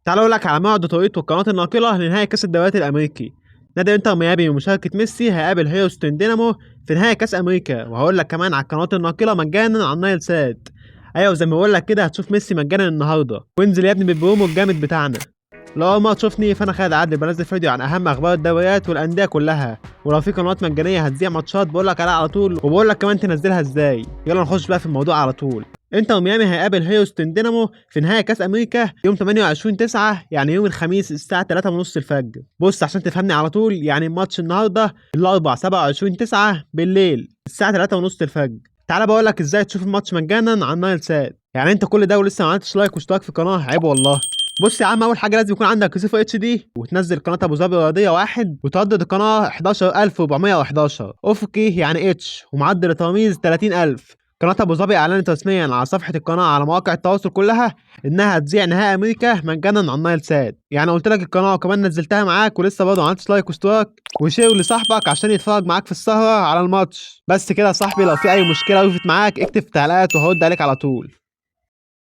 تعال اقول لك على موعد توقيت القنوات الناقله لنهائي كاس الدوريات الامريكي. نادي انتر ميامي بمشاركه ميسي هيقابل هيوستن دينامو في نهائي كاس امريكا، وهقول لك كمان على القنوات الناقله مجانا على النايل سات. ايوه زي ما بقول لك كده، هتشوف ميسي مجانا النهارده، وانزل يا ابني بالبرومو الجامد بتاعنا. لو اول مره تشوفني فانا خالد عادل، بنزل فيديو عن اهم اخبار الدوريات والانديه كلها، ولو في قنوات مجانيه هتذيع ماتشات بقول لك عليها على طول، وبقول لك كمان تنزلها ازاي. يلا نخش بقى في الموضوع على طول. انتر ميامي هيقابل هيوستن دينامو في نهائي كاس امريكا يوم 28/9، يعني يوم الخميس الساعه 3:30 الفجر. بص عشان تفهمني على طول، يعني الماتش النهارده الاربع 27/9 بالليل الساعه 3:30 الفجر. تعالى بقول لك ازاي تشوف الماتش مجانا على النايل سات. يعني انت كل ده ولسه ما عملتش لايك واشتراك في القناه؟ عيب والله. بص يا عم، اول حاجه لازم يكون عندك ريسيفر اتش دي، وتنزل قناه ابو ظبي رياضيه واحد، وتردد القناه 11411 افقي يعني اتش، ومعدل الترميز 30000. قناه ابو ظبي اعلنت رسميا على صفحه القناه على مواقع التواصل كلها انها هتذيع نهائي امريكا مجانا على النايل سات. يعني قلت لك القناه وكمان نزلتها معاك، ولسه برضه ما عملتش لايك واشتراك وشير لصاحبك عشان يتفرج معاك في السهره على الماتش. بس كده يا صاحبي، لو في اي مشكله وقفت معاك اكتب في التعليقات وهرد عليك على طول.